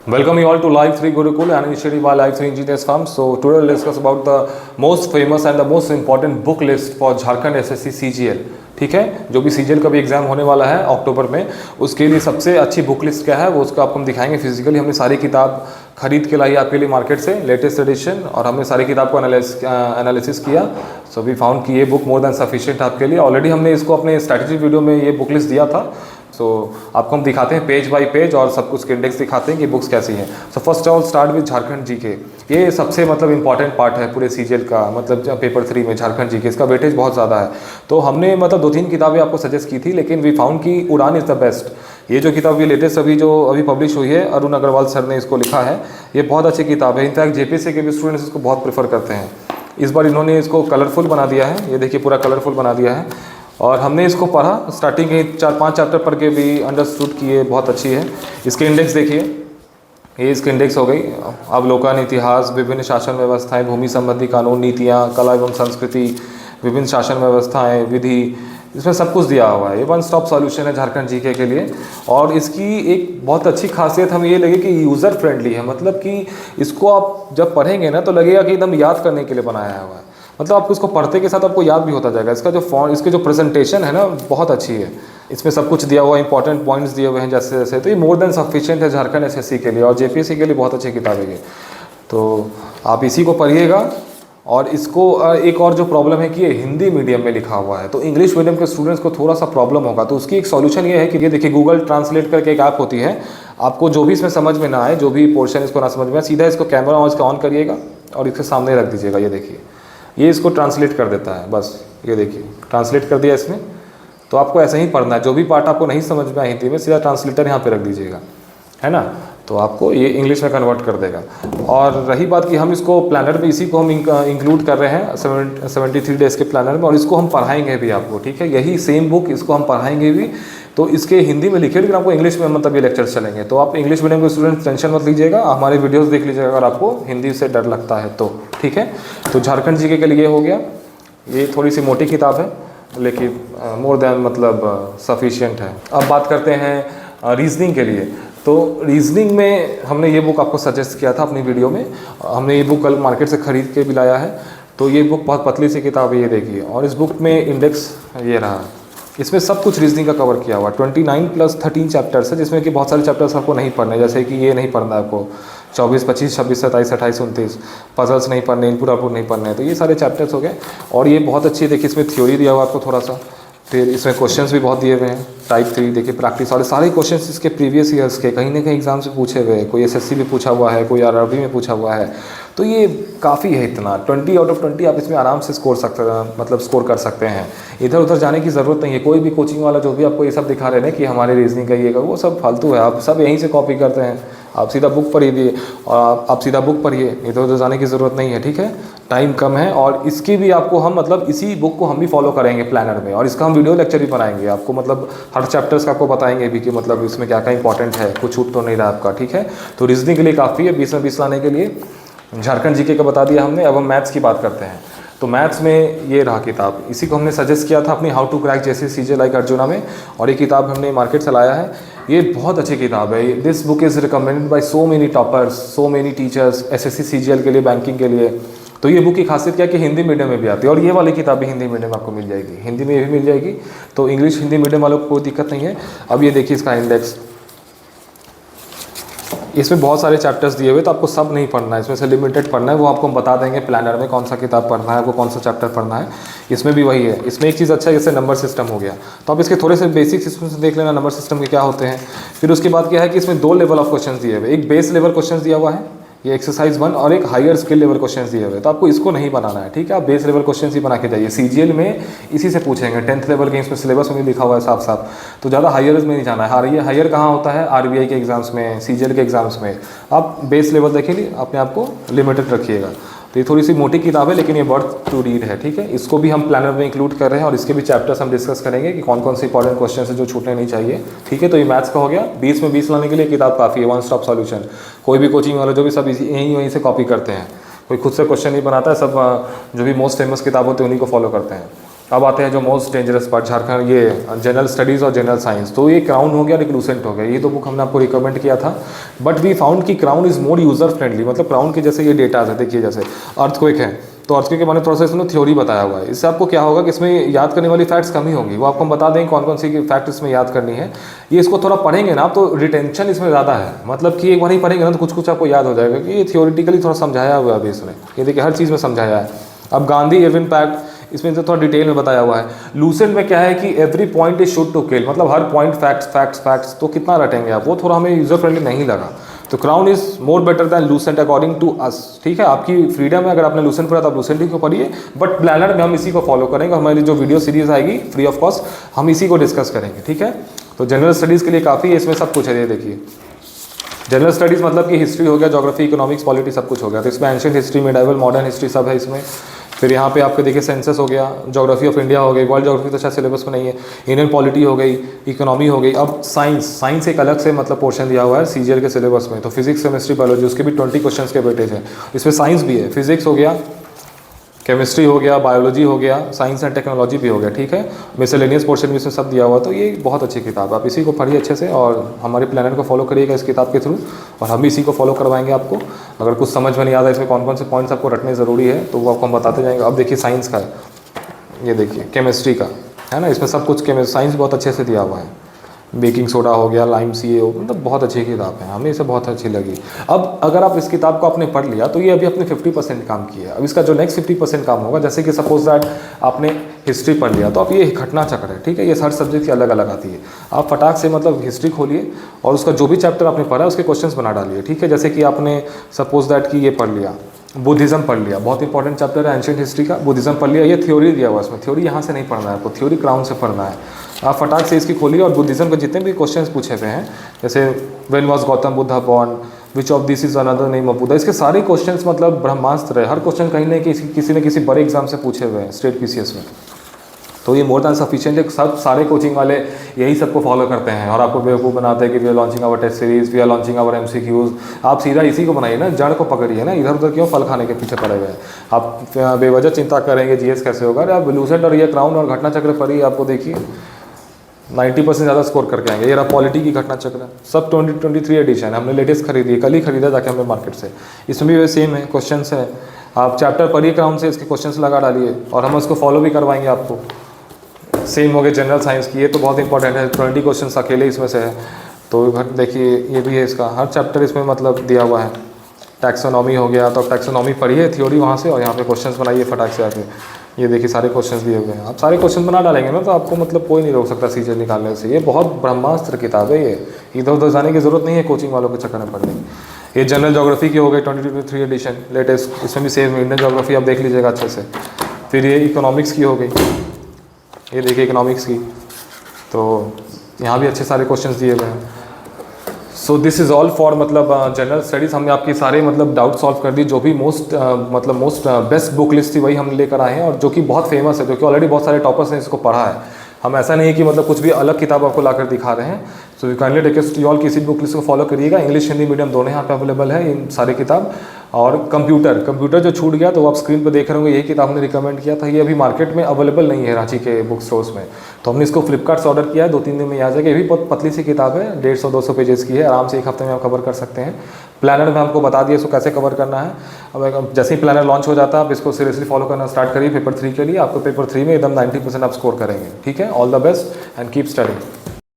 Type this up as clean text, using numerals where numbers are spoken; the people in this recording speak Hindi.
Welcome you all to Live 3 Gurukul, an initiative by Live 3 Engineers Firm. So today we'll discuss about the most famous and the most important book list for Jharkhand SSC CGL. ठीक है, जो भी CGL का भी एग्जाम होने वाला है अक्टूबर में, उसके लिए सबसे अच्छी बुक लिस्ट क्या है वो उसको आपको हम दिखाएंगे फिजिकली। हमने सारी किताब खरीद के लाई आपके लिए मार्केट से, लेटेस्ट एडिशन, और हमने सारी किताब को एनालिसिस किया। सो वी फाउंड कि ये बुक मोर देन सफिशिएंट आपके लिए। ऑलरेडी हमने इसको अपने स्ट्रैटेजी वीडियो में ये बुक लिस्ट दिया था। सो आपको हम दिखाते हैं पेज बाय पेज और सब कुछ के इंडेक्स दिखाते हैं कि बुक्स कैसी हैं। So first all start with Jharkhand GK. ये सबसे मतलब इंपॉर्टेंट पार्ट है पूरे सीजीएल का, मतलब पेपर 3 में झारखंड जीके, इसका वेटेज बहुत ज़्यादा है। तो हमने मतलब 2-3 किताबें आपको सजेस्ट की थी, लेकिन वी फाउंड कि उड़ान इज़ द बेस्ट। ये जो किताब ये लेटेस्ट अभी पब्लिश हुई है, अरुण अग्रवाल सर ने इसको लिखा है। ये बहुत अच्छी किताब है, इनफैक्ट जेपीएससी के भी स्टूडेंट्स इसको बहुत प्रेफर करते हैं। इस बार इन्होंने इसको कलरफुल बना दिया है, ये देखिए पूरा कलरफुल बना दिया है। और हमने इसको पढ़ा, स्टार्टिंग के 4-5 चैप्टर पढ़ के भी अंडरस्टूड किए, बहुत अच्छी है। इसके इंडेक्स देखिए, ये इसके इंडेक्स हो गई अवलोकन, इतिहास, विभिन्न शासन व्यवस्थाएं, भूमि संबंधी कानून, नीतियाँ, कला एवं संस्कृति, विभिन्न शासन व्यवस्थाएं, विधि, इसमें सब कुछ दिया हुआ है। ये वन स्टॉप सॉल्यूशन है झारखंड जीके के लिए। और इसकी एक बहुत अच्छी खासियत हमें ये लगी कि यूज़र फ्रेंडली है, मतलब कि इसको आप जब पढ़ेंगे ना तो लगेगा कि एकदम याद करने के लिए बनाया हुआ है। मतलब आपको इसको पढ़ते के साथ आपको याद भी होता जाएगा। इसका जो फॉन्ट, इसकी जो प्रेजेंटेशन है ना बहुत अच्छी है। इसमें सब कुछ दिया हुआ है, इंपॉर्टेंट पॉइंट्स दिए हुए हैं जैसे जैसे। तो ये मोर देन सफिशिएंट है झारखंड एसएससी के लिए, और जेपीएससी के लिए बहुत अच्छी किताब है ये। तो आप इसी को पढ़िएगा। और इसको एक और जो प्रॉब्लम है कि ये हिंदी मीडियम में लिखा हुआ है, तो इंग्लिश मीडियम के स्टूडेंट्स को थोड़ा सा प्रॉब्लम होगा। तो उसकी एक सॉल्यूशन ये है कि ये देखिए गूगल ट्रांसलेट करके एक ऐप होती है। आपको जो भी इसमें समझ में ना आए, जो भी पोर्शन इसको ना समझ में आए, सीधा इसको कैमरा और इसका ऑन करिएगा और इसके सामने रख दीजिएगा। ये देखिए, ये इसको ट्रांसलेट कर देता है। बस ये देखिए ट्रांसलेट कर दिया इसने। तो आपको ऐसे ही पढ़ना है, जो भी पार्ट आपको नहीं समझ में आए हिंदी में, सीधा ट्रांसलेटर यहाँ पे रख दीजिएगा, है ना। तो आपको ये इंग्लिश में कन्वर्ट कर देगा। और रही बात कि हम इसको प्लानर में, इसी को हम इंक्लूड कर रहे हैं 73 डेज़ के प्लानर में, और इसको हम पढ़ाएंगे भी आपको, ठीक है। यही सेम बुक इसको हम पढ़ाएंगे भी। तो इसके हिंदी में लिखे, लेकिन आपको इंग्लिश में मतलब ये लेक्चर्स चलेंगे। तो आप इंग्लिश मीडियम के स्टूडेंट टेंशन मत लीजिएगा, हमारे वीडियोस देख लीजिएगा अगर आपको हिंदी से डर लगता है तो, ठीक है। तो झारखंड जीके के लिए हो गया। ये थोड़ी सी मोटी किताब है, लेकिन मोर देन मतलब सफिशिएंट है। अब बात करते हैं रीजनिंग के लिए। तो रीजनिंग में हमने ये बुक आपको सजेस्ट किया था अपनी वीडियो में। हमने ये बुक कल मार्केट से ख़रीद के भी लाया है। तो ये बुक बहुत पतली सी किताब है, ये देखिए। और इस बुक में इंडेक्स ये रहा, इसमें सब कुछ रीजनिंग का कवर किया हुआ। 29 + 13 चैप्टर्स है, जिसमें कि बहुत सारे चैप्टर्स आपको नहीं पढ़ने, जैसे कि ये नहीं पढ़ना है आपको 24, 25, 26, 27, 28, 29 पजल्स नहीं पढ़ने, इनपुट आउटपुट नहीं पढ़ने। तो ये सारे चैप्टर्स हो गए। और ये बहुत अच्छी, देखिए इसमें थ्योरी दिया हुआ आपको थोड़ा सा, फिर इसमें क्वेश्चंस भी बहुत दिए हुए हैं। टाइप 3 देखिए प्रैक्टिस, और सारे क्वेश्चंस इसके प्रीवियस ईयर्स के कहीं ना कहीं एग्जाम से पूछे हुए हैं। कोई एसएससी में पूछा हुआ है, कोई आरआरबी में पूछा हुआ है। तो ये काफ़ी है, इतना 20 आउट ऑफ 20 आप इसमें आराम से स्कोर कर सकते हैं। इधर उधर जाने की ज़रूरत नहीं है। कोई भी कोचिंग वाला जो भी आपको ये सब दिखा रहे हैं कि हमारे रीजनिंग का ये का, वो सब फालतू है। आप सब यहीं से कॉपी करते हैं। आप सीधा बुक पढ़िए, और आप सीधा बुक पढ़िए, इधर उधर जाने की ज़रूरत नहीं है, ठीक है। टाइम कम है, और इसकी भी आपको हम मतलब इसी बुक को हम भी फॉलो करेंगे प्लानर में, और इसका हम वीडियो लेक्चर भी बनाएंगे आपको, मतलब हर चैप्टर्स का आपको बताएंगे भी कि मतलब इसमें क्या क्या इंपॉर्टेंट है, कुछ छूट तो नहीं रहा आपका, ठीक है। तो रीजनिंग के लिए काफ़ी है, 20 में 20 लाने के लिए। झारखंड जीके का बता दिया हमने। अब हम मैथ्स की बात करते हैं। तो मैथ्स में ये रहा किताब, इसी को हमने सजेस्ट किया था अपनी हाउ टू क्रैक जैसे सीजे लाइक अर्जुना में, और ये किताब हमने मार्केट से लाया है। ये बहुत अच्छी किताब है। This book is recommended by so many toppers, so many teachers, SSC CGL के लिए, बैंकिंग के लिए। तो ये बुक की खासियत क्या है कि हिंदी मीडियम में भी आती है, और ये वाली किताब भी हिंदी मीडियम में आपको मिल जाएगी, हिंदी में भी मिल जाएगी। तो इंग्लिश हिंदी मीडियम वालों को कोई दिक्कत नहीं है। अब ये देखिए इसका इंडेक्स, इसमें बहुत सारे चैप्टर्स दिए हुए, तो आपको सब नहीं पढ़ना है, इसमें से लिमिटेड पढ़ना है। वो आपको हम बता देंगे प्लानर में कौन सा किताब पढ़ना है, वो कौन सा चैप्टर पढ़ना है। इसमें भी वही है। इसमें एक चीज़ अच्छा है, जैसे नंबर सिस्टम हो गया, तो आप इसके थोड़े से बेसिक सिस्टम से देख लेना नंबर सिस्टम के क्या होते हैं। फिर उसके बाद क्या है कि इसमें 2 लेवल ऑफ क्वेश्चन दिए हुए, एक बेस लेवल क्वेश्चन दिया हुआ है, ये एक्सरसाइज 1, और एक हायर स्किल लेवल क्वेश्चन दिए हुए। तो आपको इसको नहीं बनाना है, ठीक है। आप बेस लेवल क्वेश्चन ही बना के जाइए। सीजीएल में इसी से पूछेंगे, 10th लेवल के इसमें सिलेबस में लिखा हुआ है साफ साफ। तो ज़्यादा हायर में नहीं जाना है। हायर कहाँ होता है, आरबीआई के एग्जाम्स में, सीजीएल के एग्जाम्स में। आप बेस लेवल देखिए, अपने आप को लिमिटेड रखिएगा। तो ये थोड़ी सी मोटी किताब है, लेकिन ये वर्थ टू रीड है, ठीक है। इसको भी हम प्लानर में इंक्लूड कर रहे हैं, और इसके भी चैप्टर्स हम डिस्कस करेंगे कि कौन कौन से इंपॉर्टेंट क्वेश्चन है जो छूटने नहीं चाहिए, ठीक है। तो ये मैथ्स का हो गया। 20 में 20 लाने के लिए किताब काफ़ी है, वन स्टॉप सॉल्यूशन। कोई भी कोचिंग वाला जो भी सब यहीं वहीं से कॉपी करते हैं, कोई खुद से क्वेश्चन नहीं बनाता है, सब जो भी मोस्ट फेमस किताब होती है उन्हीं को फॉलो करते हैं। अब आते हैं जो मोस्ट डेंजरस पार्ट, झारखंड ये जनरल स्टडीज़ और जनरल साइंस। तो ये क्राउन हो गया और एक लूसेंट हो गया, ये तो बुक हमने आपको रिकमेंड किया था। बट वी फाउंड कि crown is more user friendly, मतलब क्राउन के जैसे ये डेटाज है, देखिए जैसे अर्थक्वेक है तो अर्थक्वेक के बारे में थोड़ा सा इसमें थ्योरी बताया हुआ है। इससे आपको क्या होगा कि इसमें याद करने वाली फैक्ट्स कम ही होंगी, वो आपको हम बता दें कौन कौन सी फैक्ट इसमें याद करनी है। ये इसको थोड़ा पढ़ेंगे ना आप तो रिटेंशन इसमें ज़्यादा है, मतलब कि एक बार ही पढ़ेंगे ना तो कुछ कुछ आपको याद हो जाएगा कि ये थियोरिटिकली थोड़ा समझाया हुआ है अभी इसमें, ये देखिए हर चीज़ में समझाया है। अब गांधी इरविन पैक्ट इसमें तो थोड़ा डिटेल में बताया हुआ है। लूसेंट में क्या है कि every point is should to kill, मतलब हर पॉइंट फैक्ट्स फैक्ट्स फैक्ट्स, तो कितना रटेंगे आप, वो थोड़ा हमें यूजर फ्रेंडली नहीं लगा। तो Crown is more better than Lucent according to us, ठीक है। आपकी फ्रीडम है, अगर आपने लूसेंट पढ़ा तो आप लूसेंट ही को पढ़िए, बट प्लानर में हम इसी को फॉलो करेंगे। हमारी जो वीडियो सीरीज आएगी फ्री ऑफ कॉस्ट हम इसी को डिस्कस करेंगे, ठीक है। तो जनरल स्टडीज़ के लिए काफ़ी है, इसमें सब कुछ है। ये देखिए जनरल स्टडीज़ मतलब कि हिस्ट्री हो गया, ज्योग्राफी, इकोनॉमिक्स, पॉलिटी सब कुछ हो गया। तो इसमें ancient history, medieval, modern history सब है इसमें। फिर यहाँ पे आपके देखिए सेंसस हो गया, ज्योग्राफी ऑफ इंडिया हो गई, वर्ल्ड ज्योग्राफी तो शायद सिलेबस में नहीं है, इंडियन पॉलिटी हो गई, इकोनॉमी हो गई। अब साइंस एक अलग से मतलब पोर्शन दिया हुआ है सीजीएल के सिलेबस में। तो फिजिक्स, केमिस्ट्री, बायोलॉजी, उसके भी 20 क्वेश्चन के वेटेज है। इसमें साइंस भी है, फिजिक्स हो गया, केमिस्ट्री हो गया, बायोलॉजी हो गया, साइंस एंड टेक्नोलॉजी भी हो गया, ठीक है। मिसलेनियस पोर्शन भी इसमें सब दिया हुआ। तो ये बहुत अच्छी किताब है, आप इसी को पढ़िए अच्छे से और हमारे प्लानर को फॉलो करिएगा इस किताब के थ्रू, और हम भी इसी को फॉलो करवाएंगे आपको। अगर कुछ समझ में नहीं आता इसमें कौन कौन से पॉइंट्स आपको रटने ज़रूरी है तो वो आपको हम बताते जाएंगे। अब देखिए साइंस का है, ये देखिए केमिस्ट्री का है ना, इसमें सब कुछ साइंस बहुत अच्छे से दिया हुआ है। बेकिंग सोडा हो गया, लाइम CaO, मतलब बहुत अच्छी किताब है, हमें इसे बहुत अच्छी लगी। अब अगर आप इस किताब को आपने पढ़ लिया तो ये अभी अपने 50% काम किया है। अब इसका जो नेक्स्ट 50% काम होगा, जैसे कि सपोज दैट आपने हिस्ट्री पढ़ लिया तो अब ये घटना चक्र है, ठीक है। ये हर सब्जेक्ट की अलग अलग आती है। आप फटाक से मतलब हिस्ट्री खोलिए और उसका जो भी चैप्टर आपने पढ़ा है उसके क्वेश्चंस बना डालिए, ठीक है। जैसे कि आपने सपोज दैट कि ये पढ़ लिया, बुद्धिज़्म पढ़ लिया, बहुत इंपॉर्टेंट चैप्टर है एंशिएंट हिस्ट्री का, बुद्धिज़्म पढ़ लिया। ये थ्योरी दिया हुआ है इसमें, थ्योरी यहाँ से नहीं पढ़ना है आपको, थ्योरी क्राउन से पढ़ना है। आप फटाक से इसकी खोलिए और बुद्धिज़्म के जितने भी क्वेश्चंस पूछे हुए हैं, जैसे when was Gautam Buddha born, which of this is another name of Buddha, इसके सारे क्वेश्चंस मतलब ब्रह्मास्त्र है। हर क्वेश्चन कहीं ना किसी न किसी बड़े एग्जाम से पूछे हुए हैं स्टेट PCS में। तो ये मोर दैन सफिशिएंट है। सब सारे कोचिंग वाले यही सबको फॉलो करते हैं और आपको बेवकूफ़ बनाते हैं कि we are launching our test series, we are launching our MCQs। आप सीधा इसी को बनाइए ना, जड़ को पकड़िए ना, इधर उधर क्यों फल खाने के पीछे पड़े हुए हैं। आप बेवजह चिंता करेंगे GS कैसे होगा। अरे आप लूसेंट और ये क्राउन और घटना चक्र पढ़िए, आपको देखिए 90% ज़्यादा स्कोर करके आएंगे। ये रहा पॉलिटी की घटना चक्र, सब 2023 एडिशन है, हमने लेटेस्ट खरीदी, कल ही खरीदा जाके हमने मार्केट से। इसमें भी सेम है, क्वेश्चन है। आप चैप्टर पढ़िए क्राउन से, इसके क्वेश्चन लगा डालिए और हम उसको फॉलो भी करवाएंगे आपको। सेम हो गया जनरल साइंस की, ये तो बहुत इंपॉर्टेंट है, 20 क्वेश्चन अकेले इसमें से है। तो देखिए ये भी है, इसका हर चैप्टर इसमें मतलब दिया हुआ है। टैक्सोनॉमी हो गया, तो टैक्सोनॉमी पढ़िए थ्योरी वहाँ से और यहाँ पे क्वेश्चंस बनाइए फटाक से आके। ये देखिए सारे क्वेश्चंस दिए हुए हैं, आप सारे क्वेश्चन बना डालेंगे ना तो आपको मतलब कोई नहीं रोक सकता सीजन निकालने से। ये बहुत ब्रह्मास्त्र किताब है, ये इधर उधर जाने की ज़रूरत नहीं है कोचिंग वालों के चक्कर में पढ़ने की। ये जनरल ज्योग्राफी की हो गई 2023 एडिशन लेटेस्ट, इसमें भी सेम इंडियन ज्योग्राफी आप देख लीजिएगा अच्छे से। फिर ये इकोनॉमिक्स की हो गई, ये देखिए इकोनॉमिक्स की, तो यहाँ भी अच्छे सारे क्वेश्चंस दिए हुए हैं। So this is all for मतलब जनरल स्टडीज़। हमने आपके सारे मतलब डाउट सॉल्व कर दी, जो भी मोस्ट बेस्ट बुक लिस्ट थी वही हम लेकर आए हैं, और जो कि बहुत फेमस है, जो कि ऑलरेडी बहुत सारे टॉपर्स ने इसको पढ़ा है। हम ऐसा नहीं है कि मतलब कुछ भी अलग किताब आपको लाकर दिखा रहे हैं। So you kindly request you all किसी बुक लिस्ट को फॉलो करिएगा। इंग्लिश हिंदी मीडियम दोनों यहाँ पे अवेलेबल है इन सारे किताब। और कंप्यूटर जो छूट गया तो वो आप स्क्रीन पर देख रहे होंगे, यही किताब हमने रिकमेंड किया था। ये अभी मार्केट में अवेलेबल नहीं है रांची के बुक स्टोर्स में, तो हमने इसको फ्लिपकार्ट से ऑर्डर किया है, 2-3 दिन में आ जाएगा। ये भी बहुत पतली सी किताब है, 150-200 पेजेस की है, आराम से एक हफ्ते में आप कवर कर सकते हैं। प्लानर में हमको बता दिया इसको कैसे कवर करना है। अब जैसे ही प्लानर लॉन्च हो जाता है आप इसको सीरियसली फॉलो करना स्टार्ट करिए पेपर 3 के लिए। आपको पेपर 3 में एकदम 90% आप स्कोर करेंगे, ठीक है। All the best and keep studying.